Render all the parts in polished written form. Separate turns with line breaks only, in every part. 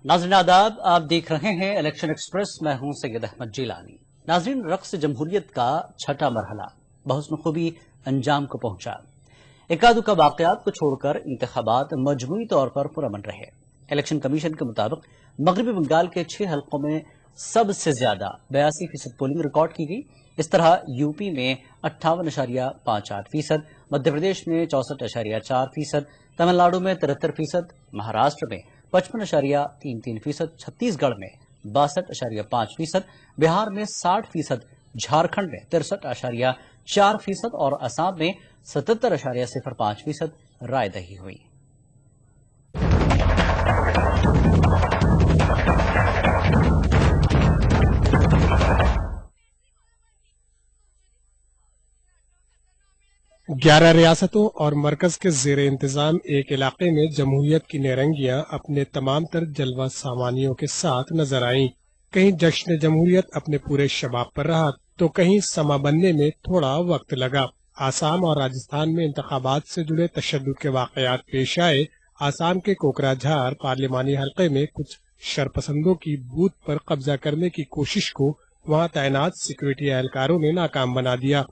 ناظرین آداب، آپ دیکھ رہے ہیں الیکشن ایکسپریس، میں ہوں سید احمد جیلانی۔ ناظرین، رقص جمہوریت کا چھٹا مرحلہ بحسن خوبی انجام کو پہنچا۔ اکا دکا واقعات کو چھوڑ کر انتخابات مجموعی طور پر پرامن رہے۔ الیکشن کمیشن کے مطابق مغربی بنگال کے 6 حلقوں میں سب سے زیادہ 82% پولنگ ریکارڈ کی گئی۔ اس طرح یو پی میں 58.58%، مدھیہ پردیش میں 64.4%، تمل ناڈو میں 73%، مہاراشٹر میں 55.33%، چھتیس گڑھ میں 62.5%، بہار میں 60%، جھارکھنڈ میں 63.4% اور آسام میں 77.05% رائے دہی ہوئی۔
گیارہ ریاستوں اور مرکز کے زیر انتظام ایک علاقے میں جمہوریت کی نیرنگیاں اپنے تمام تر جلوہ سامانیوں کے ساتھ نظر آئیں۔ کہیں جشن جمہوریت اپنے پورے شباب پر رہا تو کہیں سما بننے میں تھوڑا وقت لگا۔ آسام اور راجستھان میں انتخابات سے جڑے تشدد کے واقعات پیش آئے۔ آسام کے کوکرا جھار پارلیمانی حلقے میں کچھ شرپسندوں کی بوتھ پر قبضہ کرنے کی کوشش کو وہاں تعینات سیکورٹی اہلکاروں نے ناکام بنا دیا۔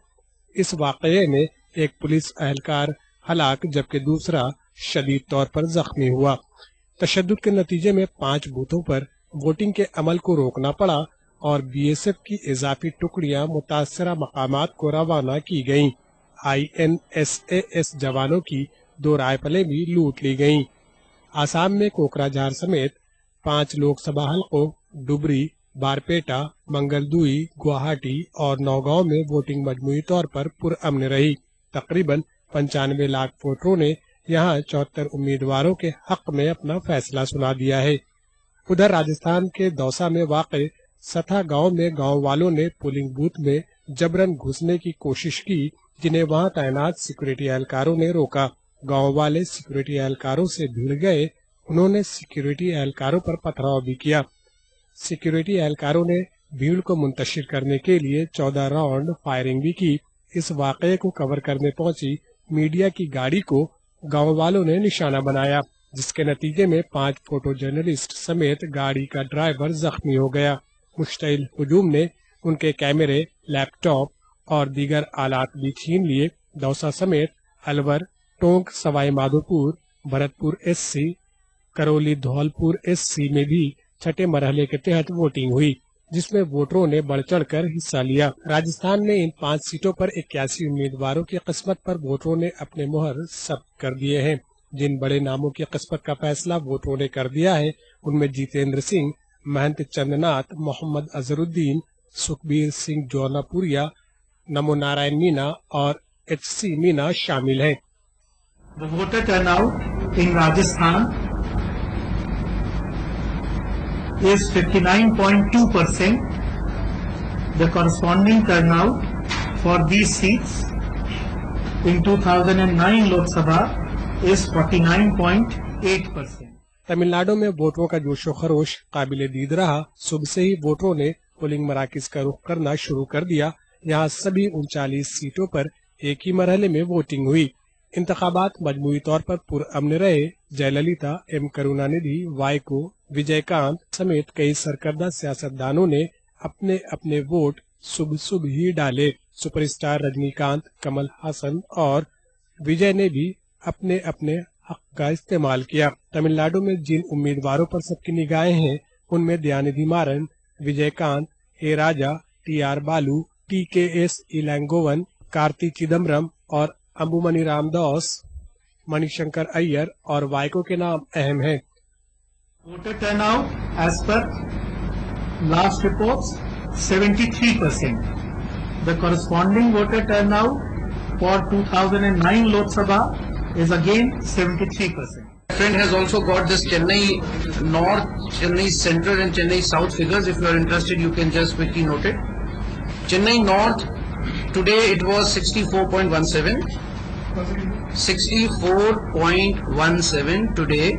اس واقعے میں ایک پولیس اہلکار ہلاک جبکہ دوسرا شدید طور پر زخمی ہوا۔ تشدد کے نتیجے میں 5 بوتھوں پر ووٹنگ کے عمل کو روکنا پڑا اور بی ایس ایف کی اضافی ٹکڑیاں متاثرہ مقامات کو روانہ کی گئیں۔ INSAS جوانوں کی 2 رائفلیں بھی لوٹ لی گئیں۔ آسام میں کوکرا جھار سمیت 5 لوک سبھا حلقوں ڈبری، بارپیٹا، منگل دوئی، گوہاٹی اور نوگاؤں میں ووٹنگ مجموعی طور پر پرامن رہی۔ تقریباً 95 لاکھ ووٹروں نے یہاں 74 امیدواروں کے حق میں اپنا فیصلہ سنا دیا ہے۔ ادھر راجستھان کے دوسا میں واقع ستھا گاؤں میں گاؤں والوں نے پولنگ بوتھ میں جبرن گھسنے کی کوشش کی، جنہیں وہاں تعینات سیکورٹی اہلکاروں نے روکا۔ گاؤں والے سیکورٹی اہلکاروں سے بھیڑ گئے، انہوں نے سیکورٹی اہلکاروں پر پتھراؤ بھی کیا۔ سیکورٹی اہلکاروں نے بھیڑ کو منتشر کرنے کے لیے 14 راؤنڈ فائرنگ بھی کی۔ اس واقعے کو کور کرنے پہنچی میڈیا کی گاڑی کو گاؤں والوں نے نشانہ بنایا، جس کے نتیجے میں 5 فوٹو جرنلسٹ سمیت گاڑی کا ڈرائیور زخمی ہو گیا۔ مشتعل ہجوم نے ان کے کیمرے، لیپ ٹاپ اور دیگر آلات بھی چھین لیے۔ دوسا سمیت الور، ٹونک، سوائی مادھوپور، بھرت پور SC، کرولی دھولپور SC میں بھی چھٹے مرحلے کے تحت ووٹنگ ہوئی، جس میں ووٹروں نے بڑھ چڑھ کر حصہ لیا۔ راجستھان میں ان 5 سیٹوں پر 81 امیدواروں کی قسمت پر ووٹروں نے اپنے مہر ثبت کر دیے ہیں۔ جن بڑے ناموں کی قسمت کا فیصلہ ووٹروں نے کر دیا ہے ان میں جیتیندر سنگھ، مہنت چند ناتھ، محمد اظہر الدین، سکھبیر سنگھ جونا پوریا، نمو نارائن مینا اور HC مینا شامل ہیں۔
The voter turnout in Rajasthan is 59.2%. The corresponding turnout for these seats in 2009 Lok Sabha is 49.8%.
Tamil Nadu میں ووٹروں کا جوش و خروش قابل دید رہا۔ صبح سے ہی ووٹروں نے پولنگ مراکز کا رخ کرنا شروع کر دیا۔ یہاں سبھی 39 سیٹوں پر ایک ہی مرحلے میں ووٹنگ ہوئی۔ انتخابات مجموعی طور پر پرامن رہے۔ جے للیتا، ایم کروناندھی، وائکو، وجے کانت سمیت کئی سرکردہ سیاستدانوں نے اپنے اپنے ووٹ صبح ہی ڈالے۔ سپر اسٹار رجنی کانت، کمل ہاسن اور وجے نے بھی اپنے اپنے حق کا استعمال کیا۔ تمل ناڈو میں جن امیدواروں پر سب کی نگاہیں ہیں ان میں دیانیدھی مارن، وجے کانت، اے راجا، TR بالو، TKS ایلانگوون، کارتی چدمبرم اور امبومنی رام داس، منی شنکر ایئر اور وائکو کے نام اہم ہیں۔
Voter turnout as per last reports 73%. The corresponding voter turnout for 2009 Lok Sabha is again 73%.
Friend has also got this Chennai North, Chennai Central and Chennai South figures. If you are interested, you can just quickly note it. Chennai North, today it was 64.17. 64.17 today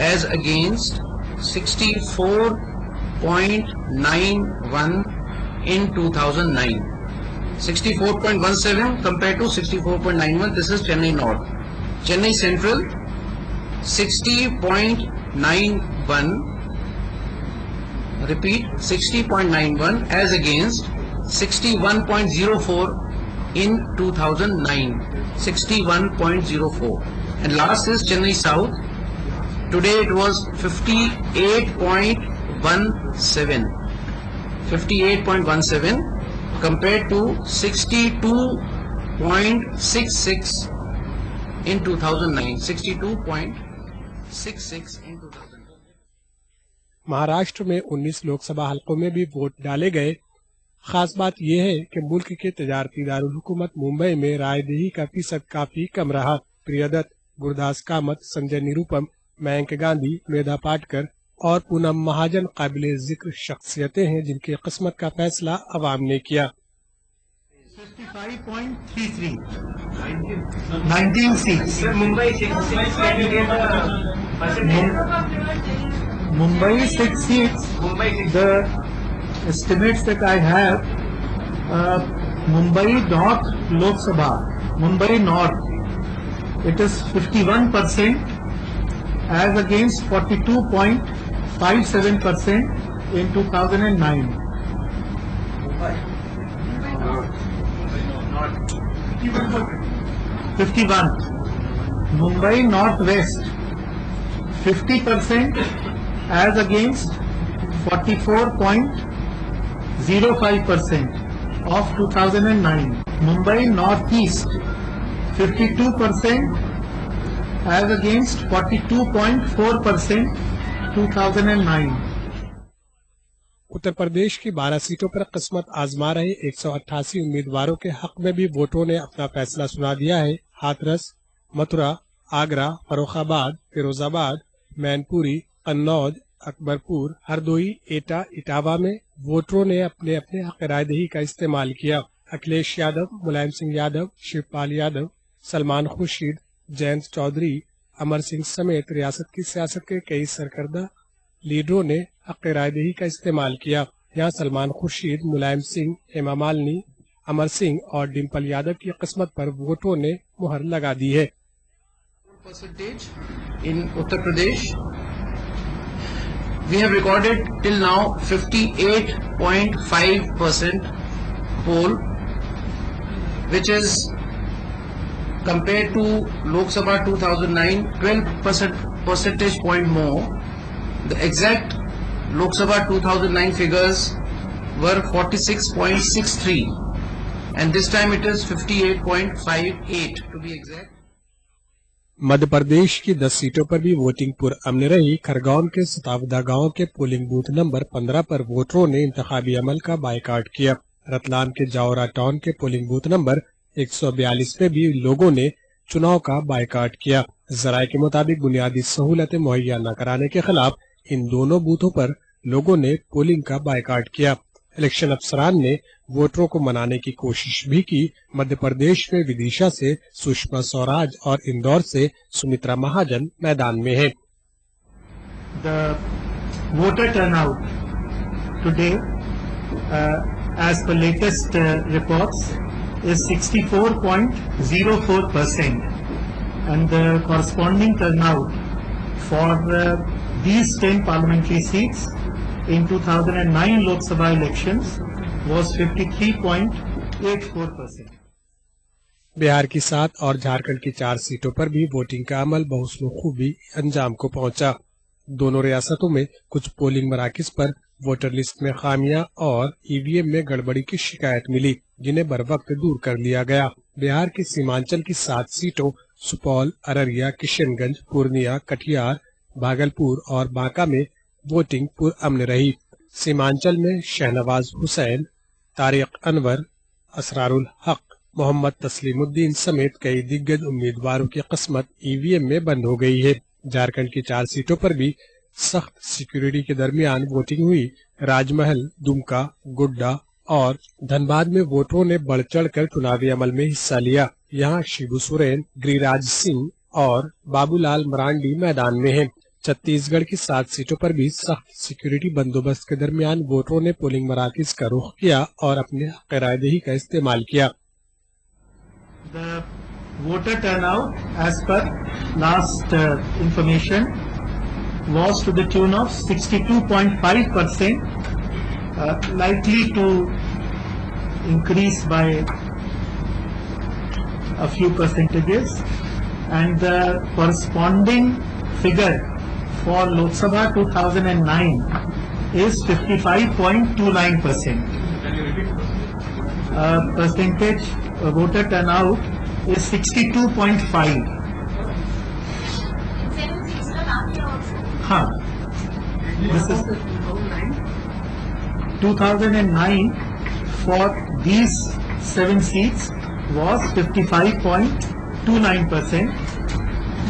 as against 64.91 in 2009. 64.17 compared to 64.91. This is Chennai North. Chennai Central 60.91 Repeat, 60.91 as against 61.04 in 2009. 61.04. And last is Chennai South. Today it was 58.17. 58.17 compared to 62.66 in 2009. 62.66 in 2009.
Maharashtra में 19 लोकसभा हलकों में भी vote डाले गए। खास बात यह है कि मुल्क के तजारती दारुल हुकूमत मुंबई में रायदही का फीसद काफी कम रहा। प्रियदत्त, गुरदास कामत, संजय निरुपम, मयंक गांधी, मेधा पाटकर और पूनम महाजन काबिल जिक्र शख्सियतें हैं जिनकी किस्मत का फैसला अवाम ने किया।
55.33 19 seats. Mumbai 6 seats. The estimates that I have, Mumbai North Lok Sabha, Mumbai North, it is 51% as against 42.57% in 2009. 51. Mumbai Northwest 50% as against 44.05% of 2009. Mumbai Northeast 52% as against 42.4% 2009.
Uttar Pradesh की 12 सीटों पर किस्मत आजमा रहे 188 उम्मीदवारों के हक में भी वोटरों ने अपना फैसला सुना दिया है। हाथरस, मथुरा, आगरा, फर्रुखाबाद, फिरोजाबाद, मैनपुरी, कन्नौज, अकबरपुर, हरदोई, एटा, इटावा में वोटरों ने अपने अपने हक रायदही का इस्तेमाल किया। अखिलेश यादव, मुलायम सिंह यादव, शिवपाल यादव, सलमान खुर्शीद, जयंत चौधरी, अमर सिंह समेत रियासत की सियासत के कई सरकर्दा लीडरों ने हक रायदही का इस्तेमाल किया। यहाँ सलमान खुर्शीद, मुलायम सिंह, हेमा मालिनी, अमर सिंह और डिम्पल यादव की किस्मत पर वोटरों ने मुहर लगा दी है।
Percentage in Uttar Pradesh, we have recorded till now 58.5% poll, which is compared to Lok Sabha 2009 12% percentage point more. The exact Lok Sabha 2009 figures were 46.63 and this time it is 58.58 to be exact.
Madhya Pradesh की 10 सीटों पर भी voting पुरअमन रही। खरगोन के सतावदा गांव के polling booth number 15 पर वोटरों ने इंतखाबी अमल का बायकाट किया। रतलाम के जावरा टाउन के पोलिंग बूथ नंबर 142 में भी लोगों ने चुनाव का बायकाट किया। जराये के मुताबिक बुनियादी सहूलतें मुहैया न कराने के खिलाफ इन दोनों बूथों पर लोगों ने पोलिंग का बायकाट किया। इलेक्शन अफसरान ने वोटरों को मनाने की कोशिश भी की। मध्य प्रदेश में विदिशा से सुषमा स्वराज और इंदौर से सुमित्रा महाजन मैदान में हैं।
The voter turnout today, as per latest reports, is 64.04%, and the corresponding turnout for these 10 parliamentary seats in 2009 Lok Sabha elections was 53.84%.
Bihar की 7 और झारखंड की 4 सीटों पर भी वोटिंग का अमल बहुस्न खूबी अंजाम को पहुंचा। दोनों रियासतों में कुछ पोलिंग मराकज पर वोटर लिस्ट में खामियां और ईवीएम में गड़बड़ी की शिकायत मिली, जिन्हें बर वक्त दूर कर लिया गया। बिहार की सीमांचल की 7 सीटों सुपौल, अररिया, किशनगंज, पूर्णिया, कटिहार, भागलपुर और बांका में वोटिंग पुरअमन रही। सीमांचल में शहनवाज हुसैन, तारिक अनवर, असरारुल हक, मोहम्मद तस्लीमुद्दीन समेत कई दिग्गज उम्मीदवारों की किस्मत ईवीएम में बंद हो गई है। झारखंड की 4 सीटों पर भी सख्त सिक्योरिटी के दरमियान वोटिंग हुई। राजमहल, दुमका, गोड्डा और धनबाद में वोटरों ने बढ़ चढ़कर चुनावी अमल में हिस्सा लिया। यहाँ शिबू सोरेन, गिरिराज सिंह और बाबूलाल मरांडी मैदान में हैं। छत्तीसगढ़ की 7 सीटों पर भी सख्त सिक्योरिटी बंदोबस्त के दरमियान वोटरों ने पोलिंग मराकज का रुख किया और अपने हक रायदही का इस्तेमाल किया।
The voter turnout, as per last information, was to the tune of 62.5%, likely to increase by a few percentages, and the corresponding figure for Lok Sabha 2009 is 55.29%. Percentage voter turnout is 62.5. This is 2009 for these 7 seats was 55.29%,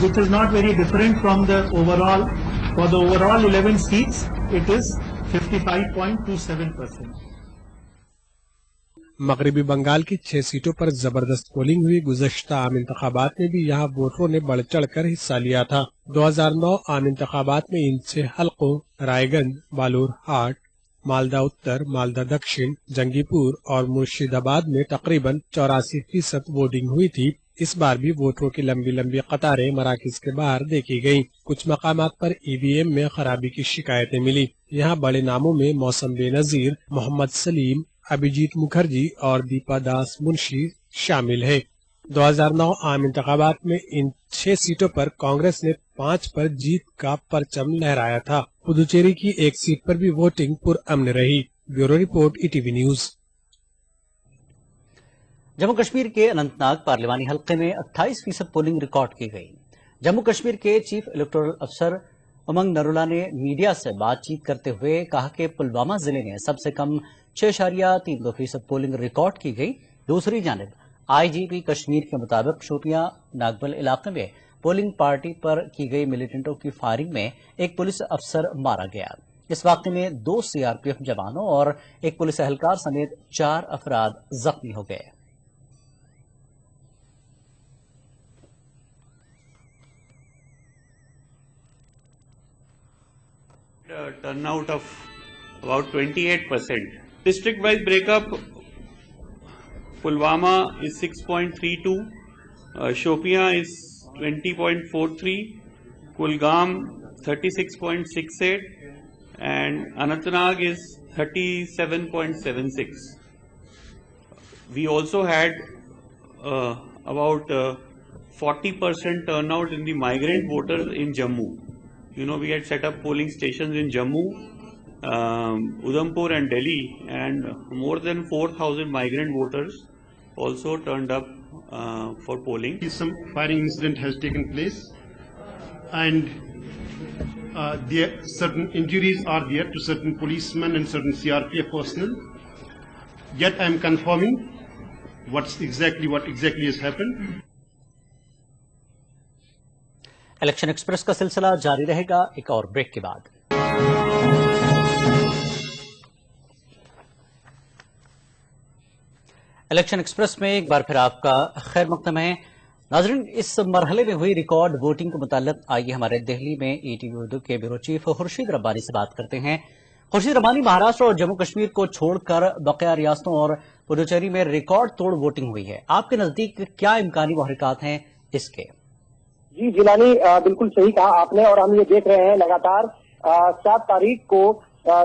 which is not very different from the overall. For the overall 11 seats, it is 55.27%.
मगरबी बंगाल की 6 सीटों पर जबरदस्त polling हुई। गुज़श्ता आम इंतखाबात में भी यहाँ वोटरों ने बढ़ चढ़ कर हिस्सा लिया था। 2009 आम इंतखाबात में इन 6 हलकों रायगंज, बालोर हाट, मालदा उत्तर, मालदा दक्षिण, जंगीपुर और मुर्शिदाबाद में तकरीबन 84% वोटिंग हुई थी। इस बार भी वोटरों की लंबी लंबी कतारें मराकज के बाहर देखी गयी। कुछ मकामात पर ईवीएम में खराबी की शिकायतें मिली। यहाँ बड़े नामों में मौसम बेनजीर, मोहम्मद सलीम, अभिजीत मुखर्जी और दीपा दास मुंशी शामिल है। 2009 आम इंतखाबात में इन 6 सीटों पर कांग्रेस ने 5 पर जीत का परचम लहराया था। पुदुचेरी की 1 सीट पर भी वोटिंग पुरअमन रही। Bureau report ETV news.
Jammu Kashmir के अनंतनाग पार्लिमानी हल्के में 28% पोलिंग रिकॉर्ड की गई। जम्मू कश्मीर के चीफ इलेक्टोरल अफसर उमंग नरूला ने मीडिया से बातचीत करते हुए कहा कि पुलवामा जिले में सबसे कम 6.32% पोलिंग रिकॉर्ड की गई। दूसरी जानिब आईजीपी कश्मीर के मुताबिक शोपियां नागबल इलाके में पोलिंग पार्टी पर की गई मिलिटेंटों की फायरिंग में एक पुलिस अफसर मारा गया। इस वाक़े में 2 सीआरपीएफ जवानों और एक पुलिस एहलकार समेत 4 अफराद जख्मी हो गए।
Turnout of about 28%. District-wise breakup: Pulwama is 6.32, Shopian is 20.43, Kulgam 36.68, and Anantnag is 37.76. We also had about 40% turnout in the migrant voters in Jammu. You know, we had set up polling stations in Jammu, Udhampur and Delhi, and more than 4,000 migrant voters also turned up for polling.
Some firing incident has taken place, and there certain injuries are there to certain policemen and certain CRPF personnel. Yet I am confirming what exactly has happened.
Election express का सिलसिला जारी रहेगा एक और break के बाद। Election express में एक बार फिर आपका खैर मकदम है। नाज़रीन, इस मरहले में हुई रिकॉर्ड वोटिंग के मुताल्लिक आइए हमारे दिल्ली में ईटीवी उर्दू के ब्यूरो चीफ खुर्शीद रब्बानी से बात करते हैं। खुर्शीद रब्बानी, महाराष्ट्र और जम्मू कश्मीर को छोड़कर बकिया रियासतों और पुडुचेरी में रिकॉर्ड तोड़ वोटिंग हुई है। आपके नजदीक क्या इम्कानी मुहरिकात हैं इसके?
जी जिलानी, बिल्कुल सही कहा आपने, और हम ये देख रहे हैं लगातार 7 तारीख को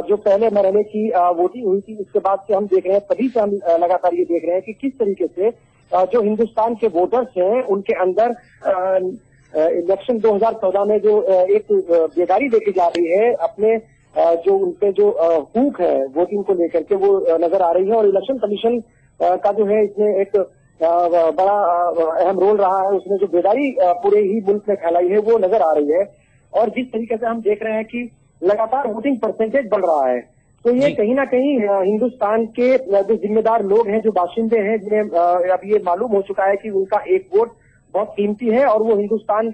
जो पहले मरहले की वोटिंग हुई थी, उसके बाद से हम देख रहे हैं, तभी से हम लगातार ये देख रहे हैं कि किस तरीके से जो हिंदुस्तान के वोटर्स हैं उनके अंदर इलेक्शन 2014 में जो एक बेदारी देखी जा रही है, अपने जो उनपे जो हुक है वोटिंग को लेकर के, वो नजर आ रही है। और इलेक्शन कमीशन का जो है इसमें एक बड़ा अहम रोल रहा है। उसने जो बेदारी पूरे ही मुल्क में फैलाई है वो नजर आ रही है। और जिस तरीके से हम देख रहे हैं कि लगातार वोटिंग परसेंटेज बढ़ रहा है, तो ये कहीं ना कहीं हिंदुस्तान के जो जिम्मेदार लोग हैं, जो बाशिंदे हैं, जिन्हें अब ये मालूम हो चुका है कि उनका एक वोट बहुत कीमती है और वो हिंदुस्तान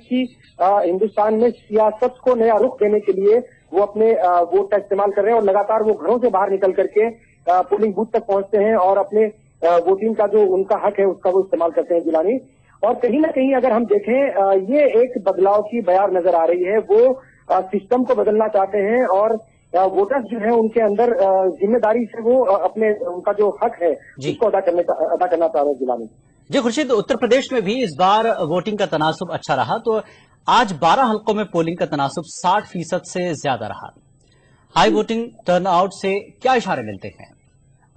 में सियासत को नया रुख देने के लिए वो अपने वोट का इस्तेमाल कर रहे हैं। और लगातार वो घरों से बाहर निकल करके पोलिंग बूथ तक पहुंचते हैं और अपने वोटिंग का जो उनका हक है उसका वो इस्तेमाल करते हैं जिलानी। और कहीं ना कहीं अगर हम देखें, ये एक बदलाव की बयार नजर आ रही है। वो सिस्टम को बदलना चाहते हैं और वोटर्स जो है उनके अंदर जिम्मेदारी से वो अपने उनका जो हक है उसको अदा करना चाह रहे हैं जिलानी।
जी खुर्शीद, उत्तर प्रदेश में भी इस बार वोटिंग का तनासुब अच्छा रहा, तो आज 12 हलकों में पोलिंग का तनासुब 60% से ज्यादा रहा। हाई वोटिंग टर्नआउट से क्या इशारे मिलते हैं?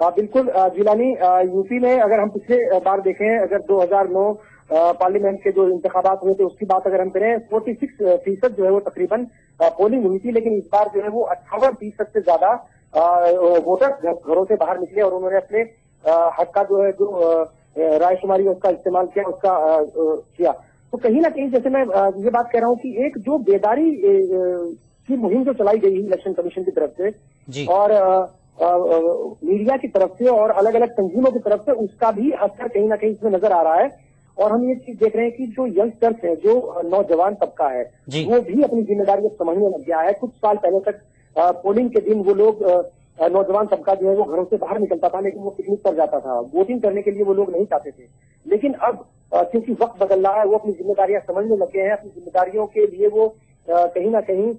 बिल्कुल जिलानी, यूपी में अगर हम पिछले बार देखें, अगर 2009 पार्लियामेंट के जो इंतखाबात हुए थे उसकी बात अगर हम करें, 46% जो है वो तकरीबन पोलिंग हुई थी, लेकिन इस बार जो है वो 58% से ज्यादा वोटर घरों से बाहर निकले और उन्होंने अपने हक का जो है जो रायशुमारी उसका इस्तेमाल किया, उसका किया। तो कहीं ना कहीं जैसे मैं ये बात कह रहा हूँ कि एक जो बेदारी की मुहिम जो चलाई गई इलेक्शन कमीशन की तरफ से
जी।
और मीडिया की तरफ से और अलग अलग तंजीमों की तरफ से, उसका भी असर कहीं ना कहीं इसमें नजर आ रहा है। और हम ये चीज देख रहे हैं कि जो यंगस्टर्स है, जो नौजवान तबका है, वो भी अपनी जिम्मेदारी अब समझने लग गया है। कुछ साल पहले तक पोलिंग के दिन वो लोग नौजवान तबका जो है वो घरों से बाहर निकलता था, लेकिन वो पिकनिक पर जाता था, वोटिंग करने के लिए वो लोग नहीं चाहते थे। लेकिन अब क्योंकि वक्त बदल रहा है, वो अपनी जिम्मेदारियां समझने लग गए हैं, अपनी जिम्मेदारियों के लिए वो कहीं ना कहीं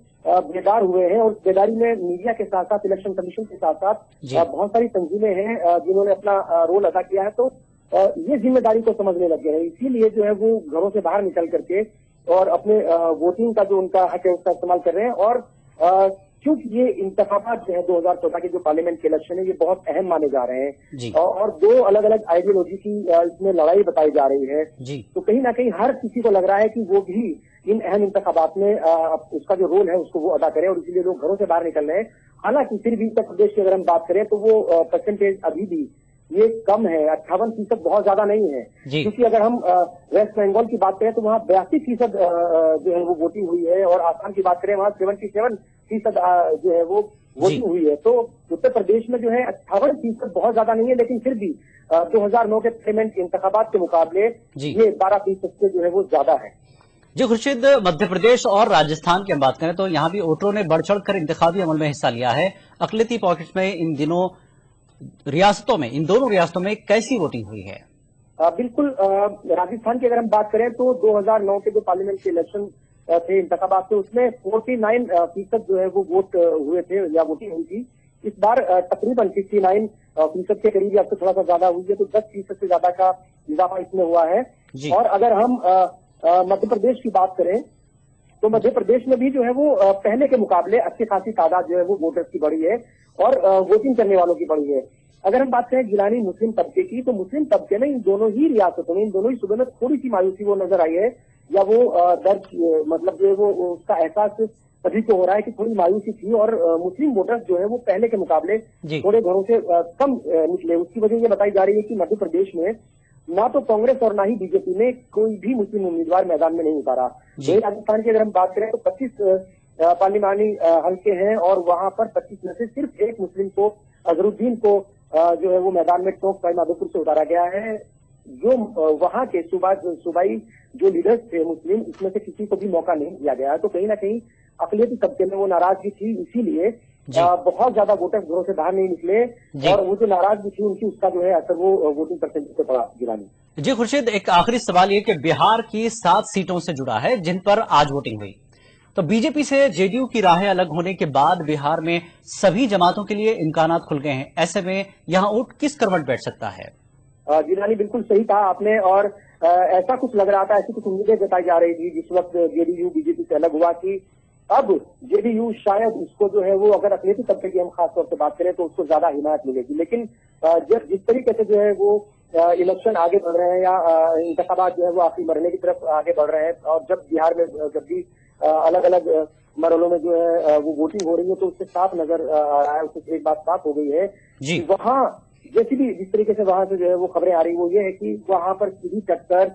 बेदार हुए हैं। और बेदारी में मीडिया के साथ साथ, इलेक्शन कमीशन के साथ साथ बहुत सारी तंजीमें हैं जिन्होंने अपना रोल अदा किया है। तो ये जिम्मेदारी को समझने लग गए हैं, इसीलिए जो है वो घरों से बाहर निकल करके और अपने वोटिंग का जो उनका हक है उसका इस्तेमाल कर रहे हैं। और क्योंकि ये इंतखाबात जो है 2014 के जो पार्लियामेंट के इलेक्शन है, ये बहुत अहम माने जा रहे हैं और दो अलग अलग आइडियोलॉजी की इसमें लड़ाई बताई जा रही है। तो कहीं ना कहीं हर किसी को लग रहा है कि वो भी इन अहम इंतखाबात में उसका जो रोल है उसको वो अदा करे, और इसीलिए लोग घरों से बाहर निकल रहे हैं। हालांकि फिर भी उत्तर प्रदेश की अगर हम बात करें तो वो परसेंटेज अभी भी ये कम है, 58% बहुत ज्यादा नहीं है। क्योंकि अगर हम वेस्ट बंगाल की बात करें तो वहाँ 82% जो है वो वोटिंग हुई है, और आसाम की बात करें वहाँ 77% जो है वो वोटिंग हुई है। तो उत्तर प्रदेश में जो है 58% बहुत ज्यादा नहीं है, लेकिन फिर भी 2009 के पार्लियामेंट इंतखाबात के मुकाबले ये 12% से जो है वो ज्यादा है।
जी खुर्शीद, मध्य प्रदेश और राजस्थान की हम बात करें तो यहाँ भी वोटरों ने बढ़ चढ़ कर इंतखाबी अमल में हिस्सा लिया है। अकलियती पॉकेट में इन दिनों रियासतों में, इन दोनों रियासतों में कैसी वोटिंग हुई है?
बिल्कुल, राजस्थान की अगर हम बात करें तो 2009 के जो पार्लियामेंट के इलेक्शन थे, इंतखाबात थे, उसमें 49% जो है वो वोट हुए थे या वोटिंग हुई थी। इस बार तकरीबन 59% के करीब या थोड़ा सा ज्यादा हुई है, तो 10% से ज्यादा का इजाफा इसमें हुआ है। और अगर हम मध्य प्रदेश की बात करें तो मध्य प्रदेश में भी जो है वो पहले के मुकाबले अच्छी खासी तादाद जो है वो वोटर्स की बढ़ी है और वोटिंग करने वालों की बढ़ी है। अगर हम बात करें गिलानी मुस्लिम तबके की, तो मुस्लिम तबके में इन दोनों ही रियासतों में, इन दोनों ही सूबे में थोड़ी सी मायूसी वो नजर आई है, या वो दर्ज मतलब जो है वो उसका एहसास सभी को हो रहा है कि थोड़ी मायूसी थी और मुस्लिम वोटर्स जो है वो पहले के मुकाबले थोड़े घरों से कम निकले। उसकी वजह ये बताई जा रही है कि मध्य प्रदेश में ना तो कांग्रेस और ना ही बीजेपी ने कोई भी मुस्लिम उम्मीदवार मैदान में नहीं उतारा। वही राजस्थान की अगर हम बात करें तो 25 पार्लिमानी हल्के हैं और वहां पर 25 में से सिर्फ एक मुस्लिम को, अजहरुद्दीन को जो है वो मैदान में टोंक भाई माधोपुर से उतारा गया है। जो वहां के सूबाई जो लीडर्स थे मुस्लिम, इसमें से किसी को भी मौका नहीं दिया गया है। तो कहीं ना कहीं अकलियती तबके में वो नाराजगी थी, इसीलिए बहुत ज्यादा वोटर्स घरों से बाहर नहीं निकले और वो जो नाराजगी थी उनकी, उसका जो है असर वो वोटिंग परसेंटेज पे पड़ा। गिलानी
जी खुर्शीद, एक आखिरी सवाल ये कि बिहार की 7 सीटों से जुड़ा है जिन पर आज वोटिंग हुई, तो बीजेपी से जेडीयू की राहें अलग होने के बाद बिहार में सभी जमातों के लिए इम्कानात खुल गए हैं। ऐसे में यहाँ वोट किस करवट बैठ सकता है?
गिलानी बिल्कुल सही कहा आपने, और ऐसा कुछ लग रहा था, ऐसी कुछ उम्मीदें जताई जा रही थी जिस वक्त जेडीयू बीजेपी से अलग हुआ कि अब जेडीयू शायद उसको जो है वो, अगर अकलियती तबके की हम खासतौर से बात करें तो उसको ज्यादा हिमायत मिलेगी। लेकिन जब जिस तरीके से जो है वो इलेक्शन आगे बढ़ रहे हैं या इंतखाबात जो है वो आखिरी मरने की तरफ आगे बढ़ रहे हैं, और जब बिहार में जब भी अलग अलग मरहलों में जो है वो वोटिंग हो रही है, तो उससे साफ नजर आ रहा है, उससे एक बात साफ हो गई है कि वहाँ जैसी भी जिस तरीके से वहां से जो है वो खबरें आ रही वो ये है कि वहां पर सीधी टक्कर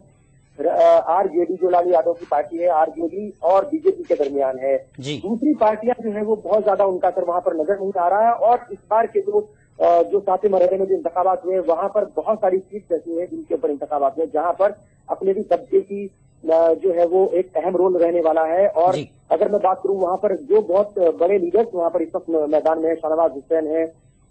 आरजेडी, जो लालू यादव की पार्टी है, आरजेडी और बीजेपी के दरमियान है। दूसरी पार्टियां जो है वो बहुत ज्यादा उनका असर वहां पर नजर नहीं आ रहा है। और इस बार के जो सातवें मरहले में जो इंतखाबात हुए, वहां पर बहुत सारी सीट ऐसी है जिनके ऊपर इंतखाबात हुए, जहां पर अकलियती तबके की जो है वो एक अहम रोल रहने वाला है। और अगर मैं बात करूं, वहां पर जो बहुत बड़े लीडर्स वहां पर इस वक्त मैदान में है, शाहनवाज हुसैन है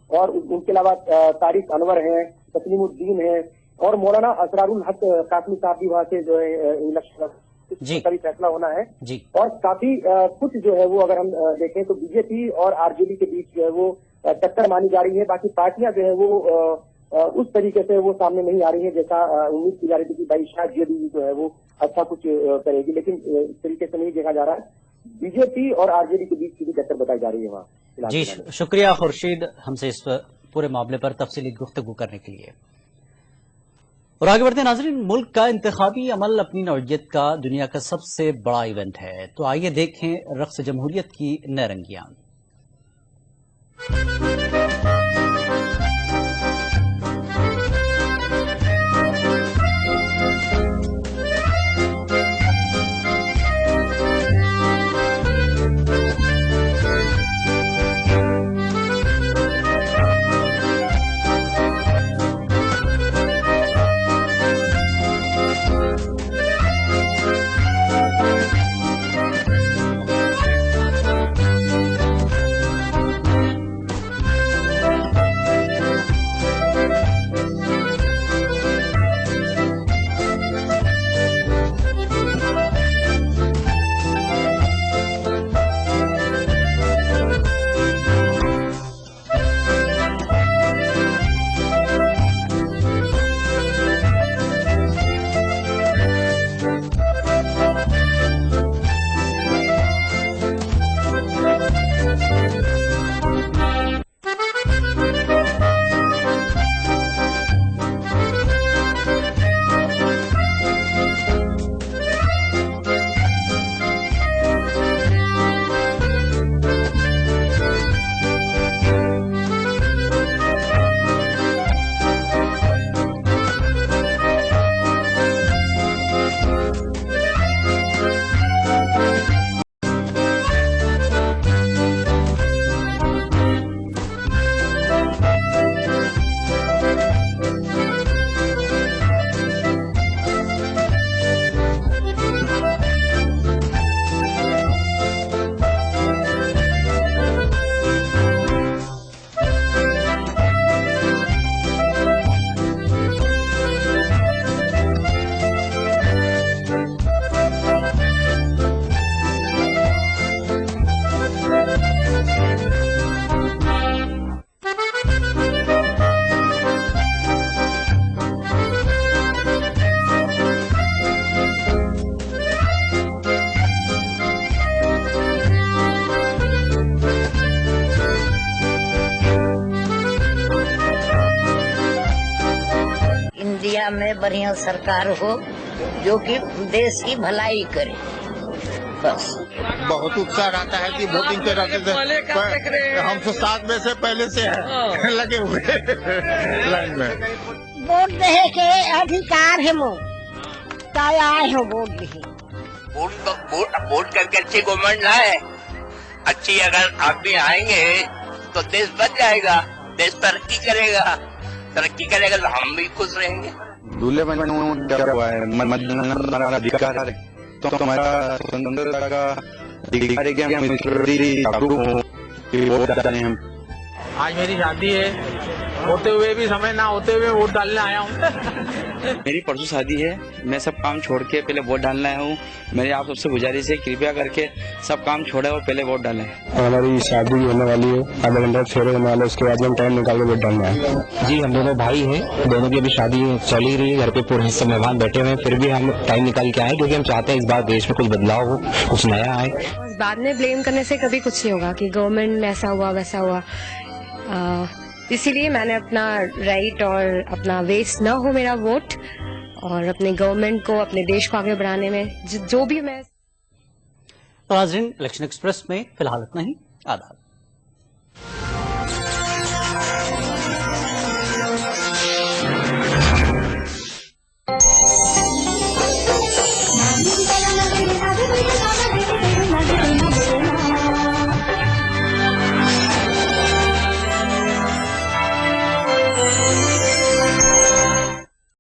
और उनके अलावा तारिक अनवर है, तस्लीमुद्दीन है और मौलाना असरारुल हक कासमी साहब भी वहां से जो है इलेक्शन का भी फैसला होना है। और काफी कुछ जो है वो अगर हम देखें तो बीजेपी और आरजेडी के बीच जो है वो टक्कर मानी जा रही है। बाकी पार्टियां जो है वो उस तरीके से वो सामने नहीं आ रही है जैसा उम्मीद की जा रही थी कि भाई शायद जेडीयू जो है वो अच्छा कुछ करेगी, लेकिन इस तरीके से नहीं देखा जा रहा है। बीजेपी और आरजेडी के बीच की टक्कर बताई जा रही है वहाँ।
जी शुक्रिया खुर्शीद हमसे इस पूरे मामले पर तफसीली गुफ्तगू करने के लिए। और आगे बढ़ते हैं नाज़रीन, मुल्क का इंतखाबी अमल अपनी नौइयत का दुनिया का सबसे बड़ा इवेंट है, तो आइए देखें रक्स जमहूरियत की नरंगियां।
इंडिया में बढ़िया सरकार हो जो कि देश की भलाई करे, बस।
बहुत उत्साह रहता है कि वोटिंग के रहते हम तो 7 बजे से पहले से है लगे हुए लाइन में।
वोट देने के अधिकार है मोर, काय आए हो वोट दे।
वोट करके अच्छी गवर्नमेंट लाए, अच्छी अगर आदमी आएंगे तो देश बच जाएगा, देश तरक्की करेगा तो हम भी खुश रहेंगे।
दूल्हे बनने क्या हुआ है, मतदान हमारा अधिकार है, तो हमारा स्वतंत्रता का अधिकार है कि हम जागरूक हो कि वोट डालें हम।
आज मेरी शादी है, होते हुए भी समय ना होते हुए वोट डालने आया हूँ।
मेरी परसों शादी है, मैं सब काम छोड़ के पहले वोट डालने आया हूँ। मेरी आप सबसे गुजारिश है कृपया करके सब काम छोड़े और पहले वोट डालें।
हमारी शादी होने वाली है, आधा घंटा फेरे होने वाले, उसके बाद हम टाइम निकाल के वोट डालना है।
जी हम दोनों भाई हैं, दोनों की अभी शादी चल ही रही है, घर पे पूरे सब मेहमान बैठे हुए हैं, फिर भी हम टाइम निकाल के आए क्योंकि हम चाहते हैं इस बार देश में कुछ बदलाव हो, कुछ नया आए।
बाद में ब्लेम करने से कभी कुछ नहीं होगा कि गवर्नमेंट में ऐसा हुआ वैसा हुआ, इसीलिए मैंने अपना राइट और अपना वेस्ट न हो मेरा वोट, और अपने गवर्नमेंट को, अपने देश को आगे बढ़ाने में जो भी मैं।
नाज़रीन, इलेक्शन एक्सप्रेस में फिलहाल इतना ही। आदाब।